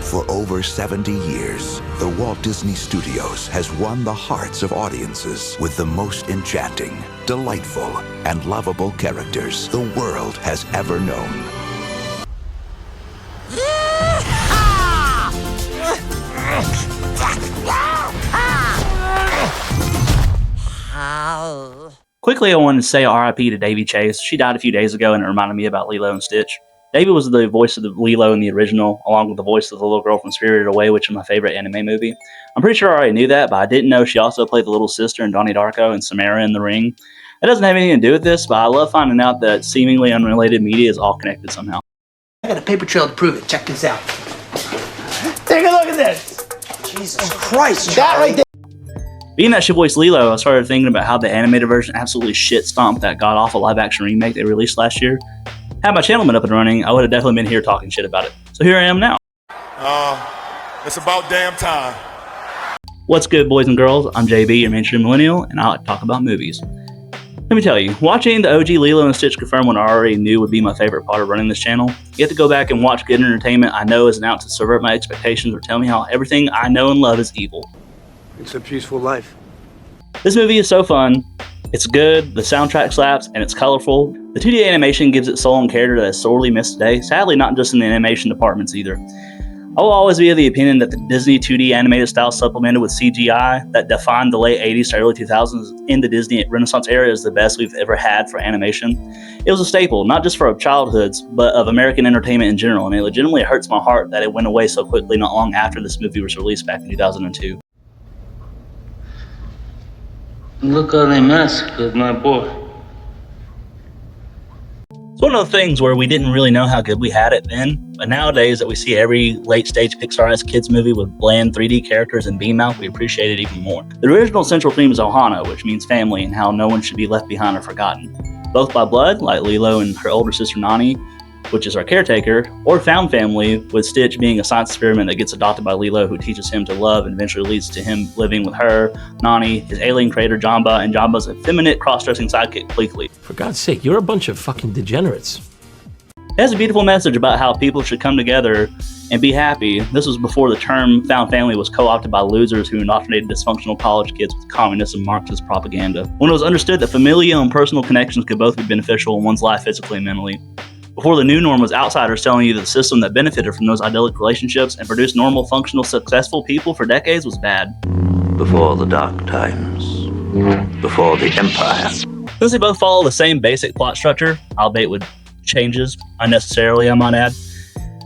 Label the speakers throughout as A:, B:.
A: For over 70 years, the Walt Disney Studios has won the hearts of audiences with the most enchanting, delightful, and lovable characters the world has ever known.
B: Quickly, I wanted to say RIP to Davy Chase. She died a few days ago, and it reminded me about Lilo and Stitch. Davy was the voice of the Lilo in the original, along with the voice of the little girl from Spirited Away, which is my favorite anime movie. I'm pretty sure I already knew that, but I didn't know she also played the little sister in Donnie Darko and Samara in The Ring. That doesn't have anything to do with this, but I love finding out that seemingly unrelated media is all connected somehow.
C: I got a paper trail to prove it. Check this out. Take a look at this. Jesus Christ, that right there.
B: Being that she voiced Lilo, I started thinking about how the animated version absolutely shit-stomped that god-awful live-action remake they released last year. Had my channel been up and running, I would have definitely been here talking shit about it. So here I am now.
D: It's about damn time.
B: What's good, boys and girls? I'm JB, your mainstream millennial, and I like to talk about movies. Let me tell you, watching the OG Lilo and Stitch confirm what I already knew would be my favorite part of running this channel. You have to go back and watch good entertainment I know isn't out to subvert my expectations or tell me how everything I know and love is evil.
E: It's a peaceful life.
B: This movie is so fun, it's good, the soundtrack slaps, and it's colorful. The 2D animation gives it soul and character that is sorely missed today, sadly not just in the animation departments either. I will always be of the opinion that the Disney 2D animated style supplemented with CGI that defined the late 80s to early 2000s in the Disney Renaissance era is the best we've ever had for animation. It was a staple, not just for our childhoods, but of American entertainment in general, and it legitimately hurts my heart that it went away so quickly not long after this movie was released back in 2002.
F: Look how they massacred my boy.
B: It's one of the things where we didn't really know how good we had it then, but nowadays that we see every late-stage Pixar-esque kids movie with bland 3D characters and beam out, we appreciate it even more. The original central theme is Ohana, which means family and how no one should be left behind or forgotten, both by blood, like Lilo and her older sister Nani, which is our caretaker, or found family, with Stitch being a science experiment that gets adopted by Lilo, who teaches him to love and eventually leads to him living with her, Nani, his alien creator Jamba, and Jamba's effeminate cross-dressing sidekick Pleakley.
E: For God's sake, you're a bunch of fucking degenerates.
B: It has a beautiful message about how people should come together and be happy. This was before the term found family was co-opted by losers who indoctrinated dysfunctional college kids with communist and Marxist propaganda. When it was understood that familial and personal connections could both be beneficial in one's life physically and mentally. Before the new norm was outsiders telling you that the system that benefited from those idyllic relationships and produced normal, functional, successful people for decades was bad.
G: Before the dark times. Before the empire.
B: Since they both follow the same basic plot structure, albeit with changes, unnecessarily I might add,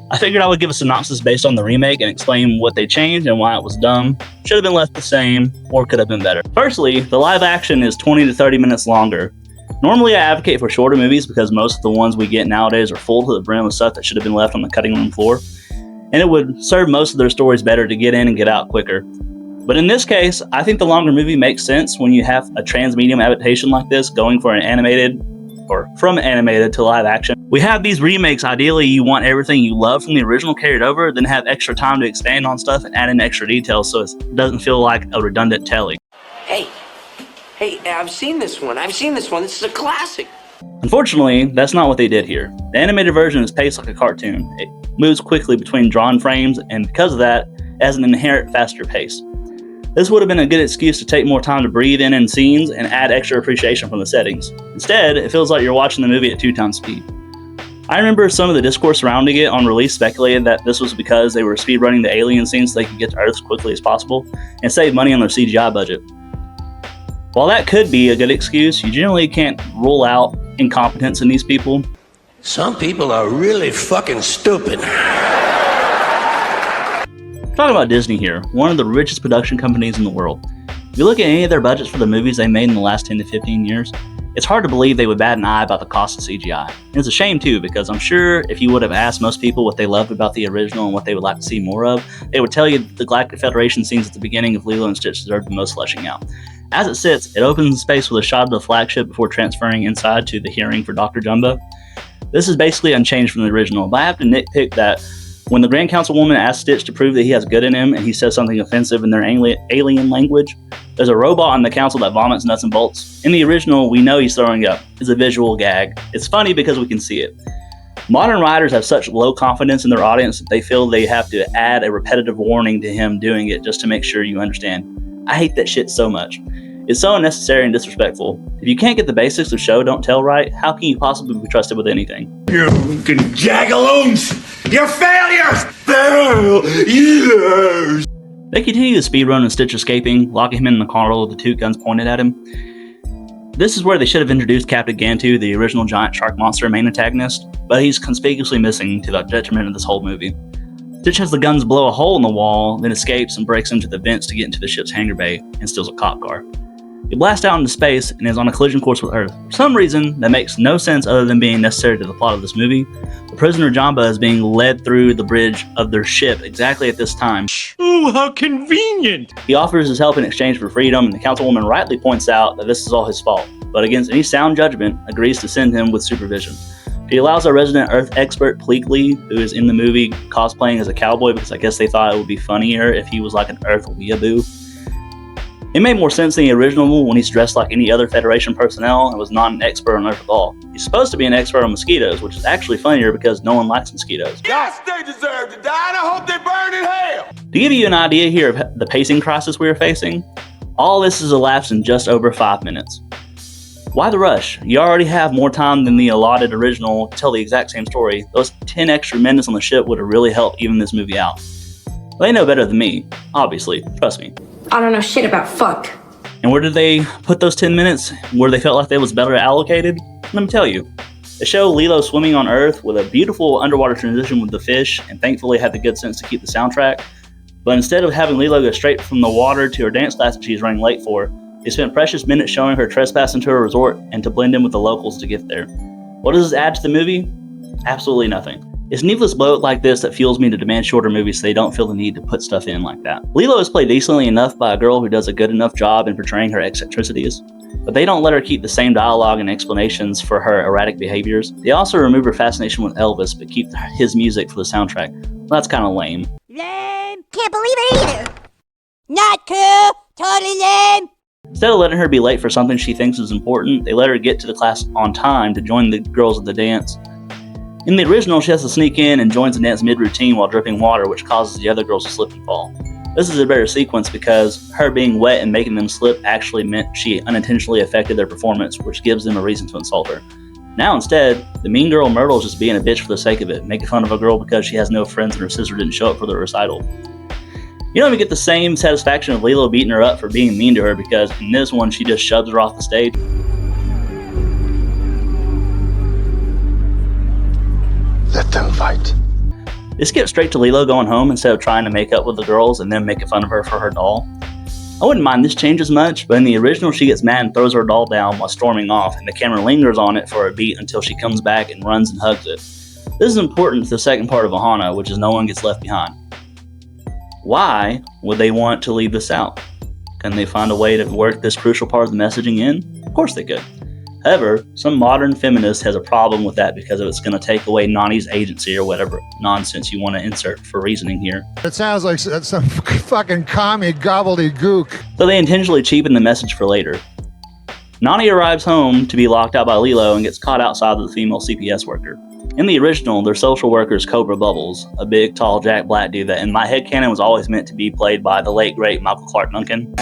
B: I figured I would give a synopsis based on the remake and explain what they changed and why it was dumb, should have been left the same, or could have been better. Firstly, the live action is 20 to 30 minutes longer. Normally I advocate for shorter movies because most of the ones we get nowadays are full to the brim of stuff that should have been left on the cutting room floor, and it would serve most of their stories better to get in and get out quicker. But in this case, I think the longer movie makes sense when you have a transmedium adaptation like this going for an animated, or from animated to live action. We have these remakes, ideally you want everything you love from the original carried over, then have extra time to expand on stuff and add in extra details so it doesn't feel like a redundant telly.
C: Hey, I've seen this one. This is a classic.
B: Unfortunately, that's not what they did here. The animated version is paced like a cartoon. It moves quickly between drawn frames, and because of that, it has an inherent faster pace. This would have been a good excuse to take more time to breathe in scenes and add extra appreciation from the settings. Instead, it feels like you're watching the movie at 2x speed. I remember some of the discourse surrounding it on release speculated that this was because they were speedrunning the alien scenes so they could get to Earth as quickly as possible and save money on their CGI budget. While that could be a good excuse, you generally can't rule out incompetence in these people.
G: Some people are really fucking stupid.
B: Talking about Disney here, one of the richest production companies in the world. If you look at any of their budgets for the movies they made in the last 10 to 15 years, it's hard to believe they would bat an eye about the cost of CGI. And it's a shame too, because I'm sure if you would have asked most people what they loved about the original and what they would like to see more of, they would tell you the Galactic Federation scenes at the beginning of Lilo and Stitch deserve the most fleshing out. As it sits, it opens the space with a shot of the flagship before transferring inside to the hearing for Dr. Jumbo. This is basically unchanged from the original, but I have to nitpick that when the Grand Councilwoman asks Stitch to prove that he has good in him and he says something offensive in their alien language, there's a robot on the council that vomits nuts and bolts. In the original, we know he's throwing up. It's a visual gag. It's funny because we can see it. Modern writers have such low confidence in their audience that they feel they have to add a repetitive warning to him doing it just to make sure you understand. I hate that shit so much. It's so unnecessary and disrespectful. If you can't get the basics of show don't tell right, how can you possibly be trusted with anything?
D: You fucking jagaloons! You're failures! Failures!
B: They continue to speedrun and Stitch escaping, locking him in the car with the two guns pointed at him. This is where they should have introduced Captain Gantu, the original giant shark monster main antagonist, but he's conspicuously missing to the detriment of this whole movie. Stitch has the guns blow a hole in the wall, then escapes and breaks into the vents to get into the ship's hangar bay and steals a cop car. He blasts out into space and is on a collision course with Earth. For some reason that makes no sense other than being necessary to the plot of this movie, the prisoner Jamba is being led through the bridge of their ship exactly at this time.
E: Ooh, how convenient!
B: He offers his help in exchange for freedom, and the councilwoman rightly points out that this is all his fault, but against any sound judgment, agrees to send him with supervision. He allows our resident Earth expert, Pleakley, who is in the movie cosplaying as a cowboy because I guess they thought it would be funnier if he was like an Earth weeaboo. It made more sense than the original when he's dressed like any other Federation personnel and was not an expert on Earth at all. He's supposed to be an expert on mosquitoes, which is actually funnier because no one likes mosquitoes.
D: Yes, they deserve to die, and I hope they burn in hell!
B: To give you an idea here of the pacing crisis we are facing, all this is elapsed in just over 5 minutes. Why the rush? You already have more time than the allotted original to tell the exact same story. Those 10 extra minutes on the ship would have really helped even this movie out. They know better than me, obviously, trust me.
H: I don't know shit about fuck.
B: And where did they put those 10 minutes? Where they felt like they was better allocated? Let me tell you. They show Lilo swimming on Earth with a beautiful underwater transition with the fish, and thankfully had the good sense to keep the soundtrack. But instead of having Lilo go straight from the water to her dance class that she's running late for, they spent precious minutes showing her trespass into a resort and to blend in with the locals to get there. What does this add to the movie? Absolutely nothing. It's needless bloat like this that fuels me to demand shorter movies so they don't feel the need to put stuff in like that. Lilo is played decently enough by a girl who does a good enough job in portraying her eccentricities, but they don't let her keep the same dialogue and explanations for her erratic behaviors. They also remove her fascination with Elvis, but keep his music for the soundtrack. Well, that's kind of lame.
I: Lame. Can't believe it either. Not cool. Totally lame.
B: Instead of letting her be late for something she thinks is important, they let her get to the class on time to join the girls at the dance. In the original, she has to sneak in and joins the dance mid-routine while dripping water, which causes the other girls to slip and fall. This is a better sequence because her being wet and making them slip actually meant she unintentionally affected their performance, which gives them a reason to insult her. Now instead, the mean girl Myrtle is just being a bitch for the sake of it, making fun of a girl because she has no friends and her sister didn't show up for the recital. You don't even get the same satisfaction of Lilo beating her up for being mean to her because in this one she just shoves her off the stage.
E: Let them fight.
B: They skip straight to Lilo going home instead of trying to make up with the girls and then making fun of her for her doll. I wouldn't mind this change as much, but in the original she gets mad and throws her doll down while storming off, and the camera lingers on it for a beat until she comes back and runs and hugs it. This is important to the second part of Ohana, which is no one gets left behind. Why would they want to leave this out? Can they find a way to work this crucial part of the messaging in? Of course they could. However, some modern feminist has a problem with that because it's going to take away Nani's agency or whatever nonsense you want to insert for reasoning here.
J: It sounds like some fucking commie gobbledygook.
B: So they intentionally cheapen the message for later. Nani arrives home to be locked out by Lilo and gets caught outside with the female CPS worker. In the original, their social worker is Cobra Bubbles, a big, tall, Jack Black dude that in my headcanon was always meant to be played by the late, great Michael Clark Duncan.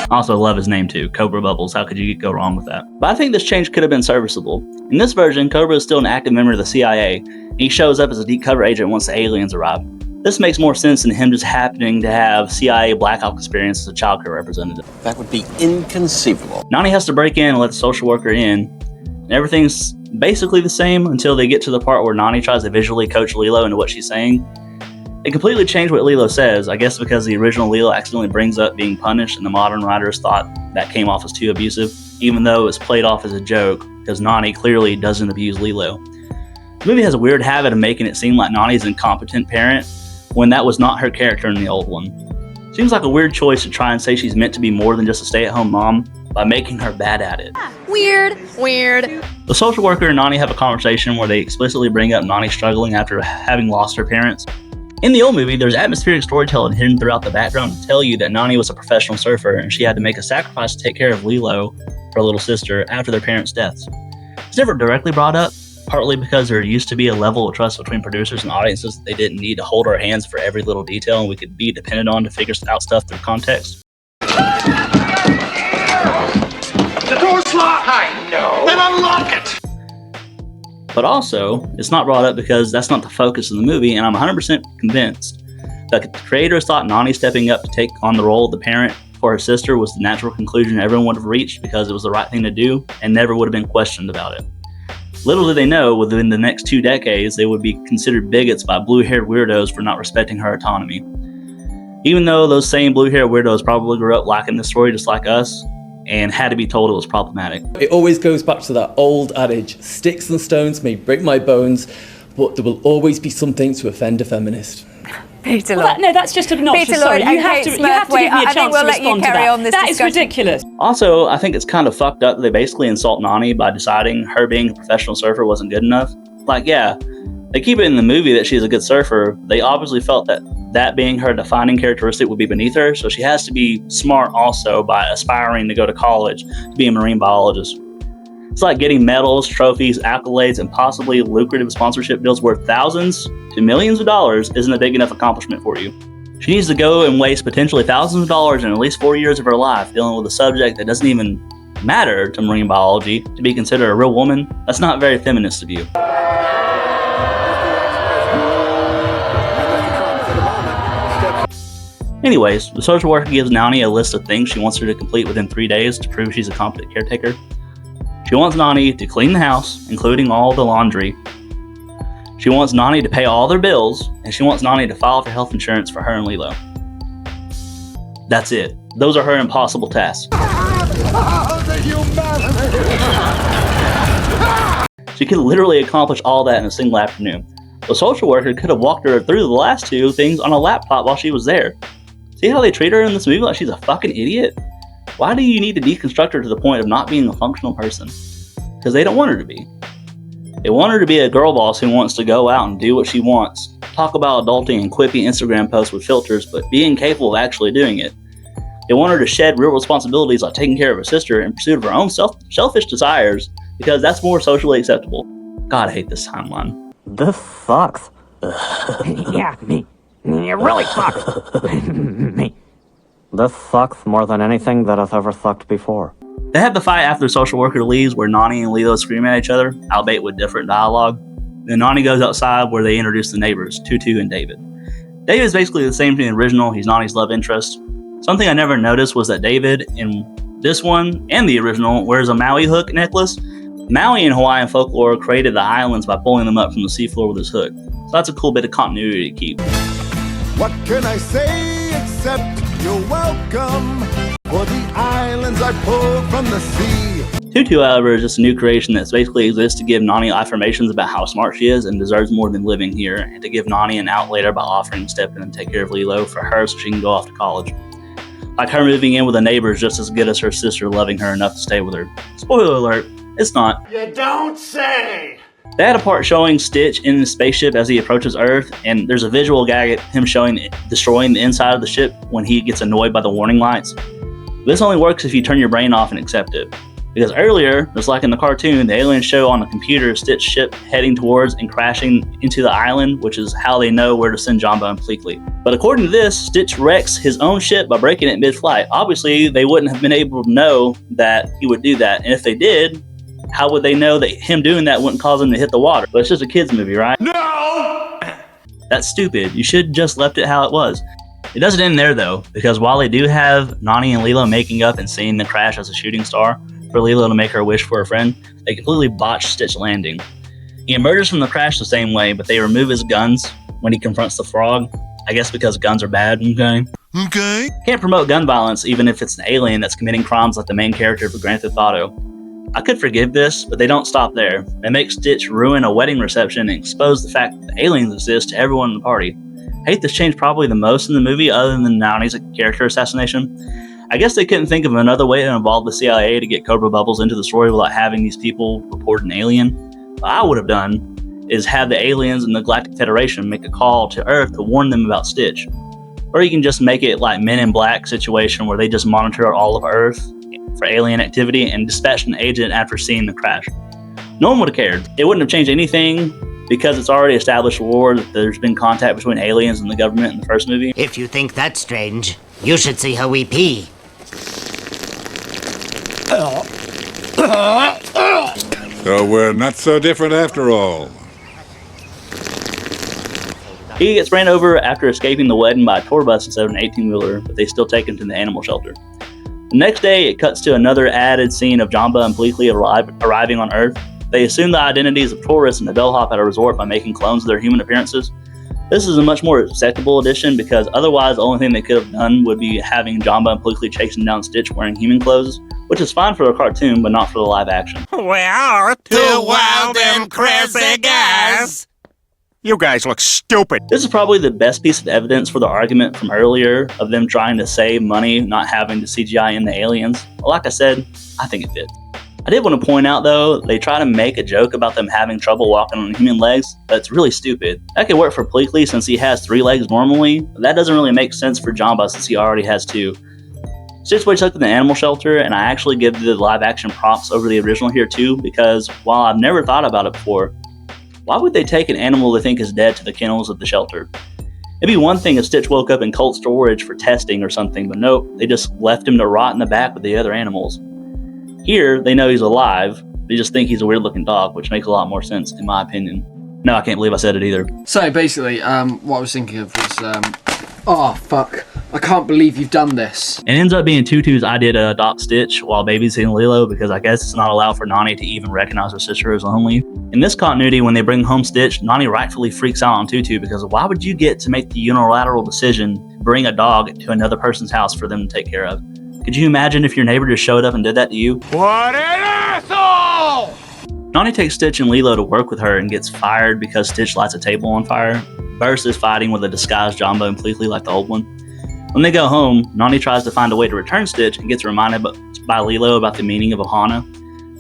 B: I also love his name too, Cobra Bubbles. How could you go wrong with that? But I think this change could have been serviceable. In this version, Cobra is still an active member of the CIA, and he shows up as a deep cover agent once the aliens arrive. This makes more sense than him just happening to have CIA Black Ops experience as a child care representative.
K: That would be inconceivable.
B: Nani has to break in and let the social worker in, and everything's basically the same until they get to the part where Nani tries to visually coach Lilo into what she's saying. They completely changed what Lilo says, I guess because the original Lilo accidentally brings up being punished and the modern writers thought that came off as too abusive, even though it's played off as a joke because Nani clearly doesn't abuse Lilo. The movie has a weird habit of making it seem like Nani's an incompetent parent when that was not her character in the old one. Seems like a weird choice to try and say she's meant to be more than just a stay-at-home mom by making her bad at it.
I: Weird.
B: The social worker and Nani have a conversation where they explicitly bring up Nani struggling after having lost her parents. In the old movie, there's atmospheric storytelling hidden throughout the background to tell you that Nani was a professional surfer and she had to make a sacrifice to take care of Lilo, her little sister, after their parents' deaths. It's never directly brought up, partly because there used to be a level of trust between producers and audiences that they didn't need to hold our hands for every little detail and we could be dependent on to figure out stuff through context.
D: The door's locked! I know! Then unlock it!
B: But also, it's not brought up because that's not the focus of the movie, and I'm 100% convinced that the creators thought Nani stepping up to take on the role of the parent for her sister was the natural conclusion everyone would have reached because it was the right thing to do and never would have been questioned about it. Little did they know, within the next 2 decades, they would be considered bigots by blue-haired weirdos for not respecting her autonomy. Even though those same blue-haired weirdos probably grew up liking this story just like us, and had to be told it was problematic.
L: It always goes back to that old adage, sticks and stones may break my bones, but there will always be something to offend a feminist.
M: Peter Lloyd.
N: No, that's just obnoxious.
M: Peter
N: Sorry,
M: Lloyd
N: you have to give me a chance to respond to that. That is ridiculous.
B: Also, I think it's kind of fucked up that they basically insult Nani by deciding her being a professional surfer wasn't good enough. Like, yeah, they keep it in the movie that she's a good surfer. They obviously felt that being her defining characteristic would be beneath her, so she has to be smart also by aspiring to go to college to be a marine biologist. It's like getting medals, trophies, accolades, and possibly lucrative sponsorship deals worth thousands to millions of dollars isn't a big enough accomplishment for you. She needs to go and waste potentially thousands of dollars in at least 4 years of her life dealing with a subject that doesn't even matter to marine biology to be considered a real woman. That's not very feminist of you. Anyways, the social worker gives Nani a list of things she wants her to complete within 3 days to prove she's a competent caretaker. She wants Nani to clean the house, including all the laundry. She wants Nani to pay all their bills, and she wants Nani to file for health insurance for her and Lilo. That's it. Those are her impossible tasks. She could literally accomplish all that in a single afternoon. The social worker could have walked her through the last 2 things on a laptop while she was there. See how they treat her in this movie like she's a fucking idiot? Why do you need to deconstruct her to the point of not being a functional person? Because they don't want her to be. They want her to be a girl boss who wants to go out and do what she wants, talk about adulting and quippy Instagram posts with filters, but be incapable of actually doing it. They want her to shed real responsibilities like taking care of her sister in pursuit of her own selfish desires, because that's more socially acceptable. God, I hate this timeline.
O: This sucks.
P: Yeah, me. It really sucks. Me.
O: This sucks more than anything that has ever sucked before.
B: They have the fight after the social worker leaves where Nani and Lilo scream at each other, albeit with different dialogue. Then Nani goes outside where they introduce the neighbors, Tutu and David. David is basically the same thing in the original. He's Nani's love interest. Something I never noticed was that David, in this one and the original, wears a Maui hook necklace. Maui in Hawaiian folklore created the islands by pulling them up from the seafloor with his hook. So that's a cool bit of continuity to keep.
Q: What can I say except you're welcome for the islands I pulled from the sea?
B: Tutu, however, is just a new creation that basically exists to give Nani affirmations about how smart she is and deserves more than living here, and to give Nani an out later by offering to step in and take care of Lilo for her so she can go off to college. Like her moving in with a neighbor is just as good as her sister loving her enough to stay with her. Spoiler alert, it's not.
D: You don't say!
B: They had a part showing Stitch in the spaceship as he approaches Earth, and there's a visual gag at him destroying the inside of the ship when he gets annoyed by the warning lights. This only works if you turn your brain off and accept it. Because earlier, just like in the cartoon, the aliens show on the computer Stitch's ship heading towards and crashing into the island, which is how they know where to send Jumbo and Pleakley. But according to this, Stitch wrecks his own ship by breaking it mid-flight. Obviously, they wouldn't have been able to know that he would do that, and if they did, how would they know that him doing that wouldn't cause him to hit the water? But it's just a kid's movie, right?
D: No!
B: That's stupid. You should just left it how it was. It doesn't end there though, because while they do have Nani and Lilo making up and seeing the crash as a shooting star for Lilo to make her wish for a friend, they completely botch Stitch landing. He emerges from the crash the same way, but they remove his guns when he confronts the frog. I guess because guns are bad, okay?
Q: Okay.
B: Can't promote gun violence even if it's an alien that's committing crimes like the main character of Grand Theft Auto. I could forgive this, but they don't stop there. They make Stitch ruin a wedding reception and expose the fact that the aliens exist to everyone in the party. I hate this change probably the most in the movie other than Nani's character assassination. I guess they couldn't think of another way to involve the CIA to get Cobra Bubbles into the story without having these people report an alien. What I would have done is have the aliens and the Galactic Federation make a call to Earth to warn them about Stitch. Or you can just make it like Men in Black situation where they just monitor all of Earth for alien activity and dispatch an agent after seeing the crash. No one would have cared. It wouldn't have changed anything because it's already established lore that there's been contact between aliens and the government in the first movie.
M: If you think that's strange, you should see how we pee.
R: So we're not so different after all.
B: He gets ran over after escaping the wedding by a tour bus instead of an 18-wheeler, but they still take him to the animal shelter. The next day, it cuts to another added scene of Jamba and Bleakley arriving on Earth. They assume the identities of tourists and the bellhop at a resort by making clones of their human appearances. This is a much more acceptable addition because otherwise the only thing they could have done would be having Jamba and Bleakley chasing down Stitch wearing human clothes, which is fine for a cartoon, but not for the live action.
D: We're two wild and crazy guys. You guys look stupid.
B: This is probably the best piece of evidence for the argument from earlier of them trying to save money, not having to CGI in the aliens. Like I said, I think it fits. I did want to point out though, they try to make a joke about them having trouble walking on human legs. That's really stupid. That could work for Bleakley since he has 3 legs normally, but that doesn't really make sense for Jamba since he already has 2. Stitch wakes up in the animal shelter, and I actually give the live action props over the original here too, because while I've never thought about it before, why would they take an animal they think is dead to the kennels at the shelter? It'd be one thing if Stitch woke up in cold storage for testing or something, but nope, they just left him to rot in the back with the other animals. Here, they know he's alive, they just think he's a weird-looking dog, which makes a lot more sense, in my opinion. No, I can't believe I said it either.
C: So basically, what I was thinking of was, oh fuck, I can't believe you've done this.
B: It ends up being Tutu's idea to adopt Stitch while babysitting Lilo because I guess it's not allowed for Nani to even recognize her sister as lonely. In this continuity, when they bring home Stitch, Nani rightfully freaks out on Tutu because why would you get to make the unilateral decision, bring a dog to another person's house for them to take care of? Could you imagine if your neighbor just showed up and did that to you?
D: What an asshole!
B: Nani takes Stitch and Lilo to work with her and gets fired because Stitch lights a table on fire, versus fighting with a disguised Jamba and Bleakley like the old one. When they go home, Nani tries to find a way to return Stitch and gets reminded by Lilo about the meaning of Ohana.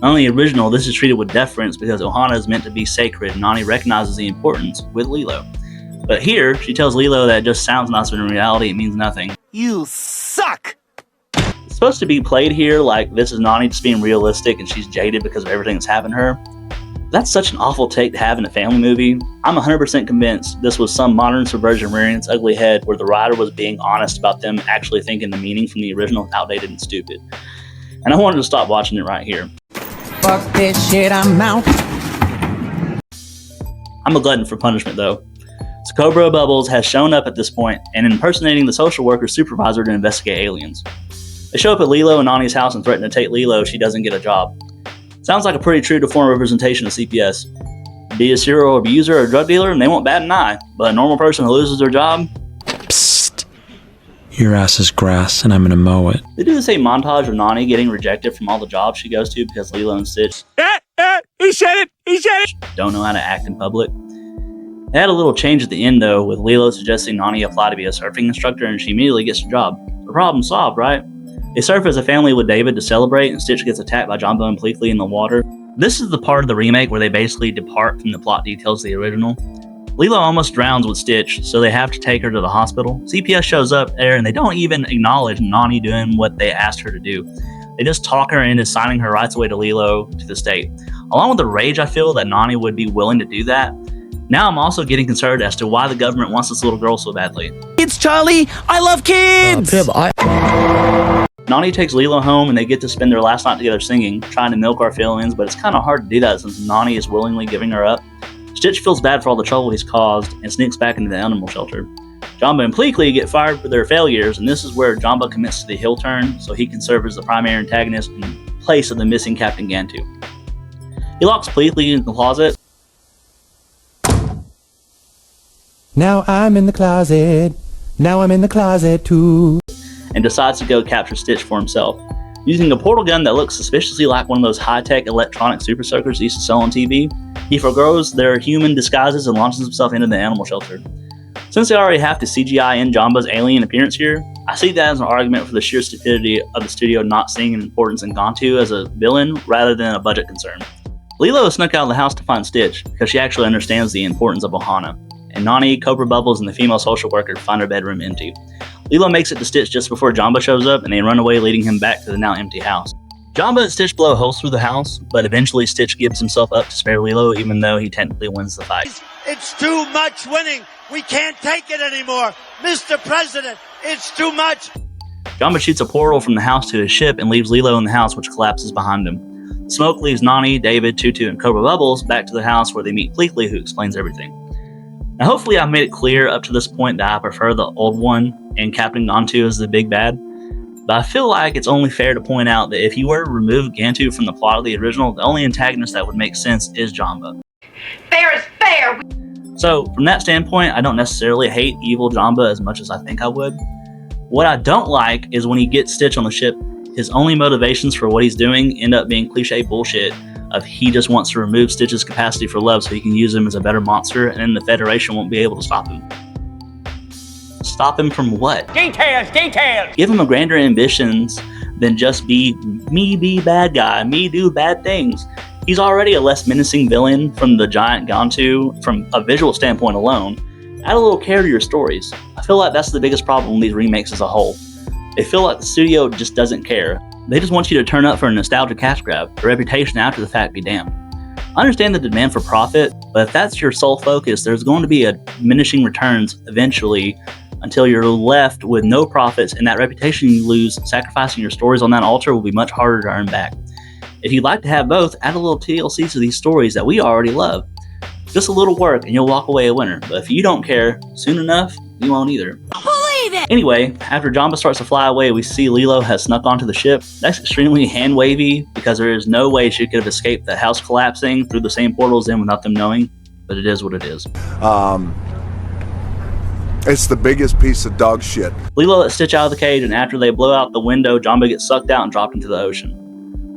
B: On the original, this is treated with deference because Ohana is meant to be sacred and Nani recognizes the importance with Lilo. But here, she tells Lilo that it just sounds nice, but in reality it means nothing.
D: You suck!
B: It's supposed to be played here like this is Nani just being realistic and she's jaded because of everything that's happened to her. That's such an awful take to have in a family movie. I'm 100% convinced this was some modern subversion rearing its ugly head where the writer was being honest about them actually thinking the meaning from the original is outdated and stupid. And I wanted to stop watching it right here.
S: Fuck this shit, I'm out.
B: I'm a glutton for punishment though. So Cobra Bubbles has shown up at this point and impersonating the social worker supervisor to investigate aliens. They show up at Lilo and Nani's house and threaten to take Lilo if she doesn't get a job. Sounds like a pretty true to form representation of CPS. Be a serial abuser or drug dealer and they won't bat an eye, but a normal person who loses their job?
T: Psst. Your ass is grass and I'm gonna mow it.
B: They do the same montage of Nani getting rejected from all the jobs she goes to because Lilo and Stitch
D: He said it! He said it!
B: don't know how to act in public. They had a little change at the end though, with Lilo suggesting Nani apply to be a surfing instructor and she immediately gets a job. The problem solved, right? They surf as a family with David to celebrate, and Stitch gets attacked by Jamba and Bleakley in the water. This is the part of the remake where they basically depart from the plot details of the original. Lilo almost drowns with Stitch, so they have to take her to the hospital. CPS shows up there, and they don't even acknowledge Nani doing what they asked her to do. They just talk her into signing her rights away to Lilo to the state. Along with the rage I feel that Nani would be willing to do that, now I'm also getting concerned as to why the government wants this little girl so badly.
S: It's Charlie, I love kids!
B: Nani takes Lilo home and they get to spend their last night together singing, trying to milk our feelings, but it's kind of hard to do that since Nani is willingly giving her up. Stitch feels bad for all the trouble he's caused and sneaks back into the animal shelter. Jamba and Bleakley get fired for their failures, and this is where Jamba commits to the heel turn so he can serve as the primary antagonist in place of the missing Captain Gantu. He locks Bleakley in the closet.
S: Now I'm in the closet. Now I'm in the closet too.
B: And decides to go capture Stitch for himself. Using a portal gun that looks suspiciously like one of those high-tech electronic super soakers he used to sell on TV, he forgoes their human disguises and launches himself into the animal shelter. Since they already have to CGI in Jamba's alien appearance here, I see that as an argument for the sheer stupidity of the studio not seeing an importance in Gantu as a villain rather than a budget concern. Lilo has snuck out of the house to find Stitch because she actually understands the importance of Ohana. And Nani, Cobra Bubbles, and the female social worker find her bedroom empty. Lilo makes it to Stitch just before Jamba shows up, and they run away, leading him back to the now empty house. Jamba and Stitch blow holes through the house, but eventually Stitch gives himself up to spare Lilo, even though he technically wins the fight.
U: It's too much winning. We can't take it anymore. Mr. President, it's too much.
B: Jamba shoots a portal from the house to his ship and leaves Lilo in the house, which collapses behind him. Smoke leaves Nani, David, Tutu, and Cobra Bubbles back to the house where they meet Pleakley, who explains everything. Now, hopefully I've made it clear up to this point that I prefer the old one and Captain Gantu as the big bad, but I feel like it's only fair to point out that if you were to remove Gantu from the plot of the original, the only antagonist that would make sense is Jamba.
I: Fair is fair!
B: So, from that standpoint, I don't necessarily hate evil Jamba as much as I think I would. What I don't like is when he gets Stitch on the ship, his only motivations for what he's doing end up being cliche bullshit of he just wants to remove Stitch's capacity for love so he can use him as a better monster, and then the Federation won't be able to stop him. Stop him from what?
P: Details!
B: Give him a grander ambitions than just be bad guy, me do bad things. He's already a less menacing villain from the giant Gantu from a visual standpoint alone. Add a little care to your stories. I feel like that's the biggest problem with these remakes as a whole. They feel like the studio just doesn't care. They just want you to turn up for a nostalgia cash grab, the reputation after the fact be damned. I understand the demand for profit, but if that's your sole focus, there's going to be a diminishing returns eventually until you're left with no profits, and that reputation you lose sacrificing your stories on that altar will be much harder to earn back. If you'd like to have both, add a little TLC to these stories that we already love. Just a little work and you'll walk away a winner, but if you don't care, soon enough, you won't either.
I: Believe it!
B: Anyway, after Jamba starts to fly away, we see Lilo has snuck onto the ship. That's extremely hand-wavy because there is no way she could have escaped the house collapsing through the same portals in without them knowing, but it is what it is.
Q: It's the biggest piece of dog shit.
B: Lilo lets Stitch out of the cage, and after they blow out the window, Jamba gets sucked out and dropped into the ocean.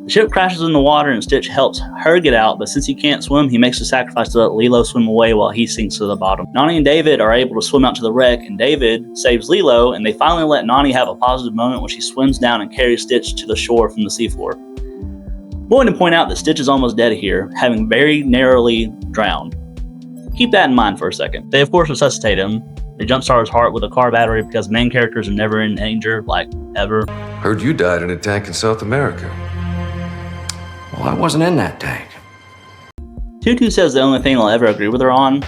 B: The ship crashes in the water and Stitch helps her get out, but since he can't swim, he makes a sacrifice to let Lilo swim away while he sinks to the bottom. Nani and David are able to swim out to the wreck, and David saves Lilo, and they finally let Nani have a positive moment when she swims down and carries Stitch to the shore from the seafloor. I'm going to point out that Stitch is almost dead here, having very narrowly drowned. Keep that in mind for a second. They of course resuscitate him. They jumpstart his heart with a car battery because main characters are never in danger, like, ever.
V: Heard you died in a tank in South America. Well, I wasn't in that tank.
B: Tutu says the only thing I'll ever agree with her on,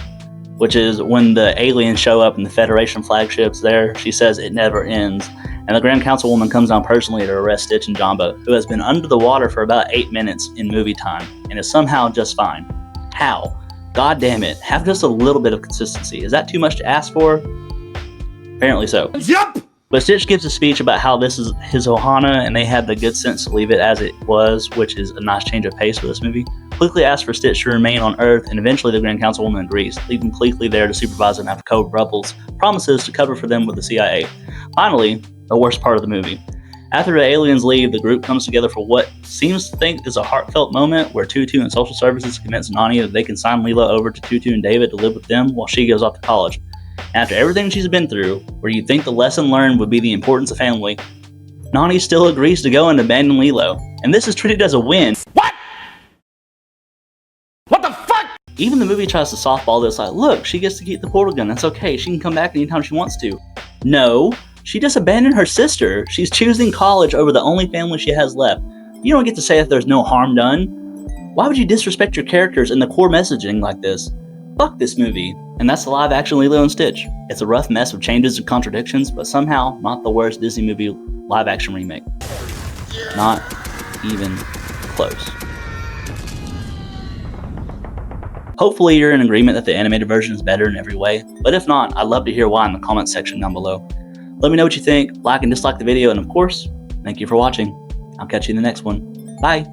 B: which is when the aliens show up and the Federation flagship's there, she says it never ends. And the Grand Councilwoman comes down personally to arrest Stitch and Jamba, who has been under the water for about 8 minutes in movie time, and is somehow just fine. How? God damn it, have just a little bit of consistency. Is that too much to ask for? Apparently so.
Q: Yup!
B: But Stitch gives a speech about how this is his Ohana, and they had the good sense to leave it as it was, which is a nice change of pace for this movie. Pleakley asks for Stitch to remain on Earth, and eventually the Grand Councilwoman agrees, leaving Pleakley there to supervise them after Cobra Bubbles promises to cover for them with the CIA. Finally, the worst part of the movie. After the aliens leave, the group comes together for what seems to think is a heartfelt moment where Tutu and Social Services convince Nani that they can sign Lilo over to Tutu and David to live with them while she goes off to college. After everything she's been through, where you'd think the lesson learned would be the importance of family, Nani still agrees to go and abandon Lilo. And this is treated as a win.
P: What? What the fuck?
B: Even the movie tries to softball this, like, look, she gets to keep the portal gun, that's okay, she can come back anytime she wants to. No, she just abandoned her sister. She's choosing college over the only family she has left. You don't get to say that there's no harm done. Why would you disrespect your characters and the core messaging like this? Fuck this movie. And that's the live action Lilo and Stitch. It's a rough mess of changes and contradictions, but somehow not the worst Disney movie live action remake. Not even close. Hopefully you're in agreement that the animated version is better in every way, but if not, I'd love to hear why in the comments section down below. Let me know what you think, like and dislike the video, and of course, thank you for watching. I'll catch you in the next one. Bye!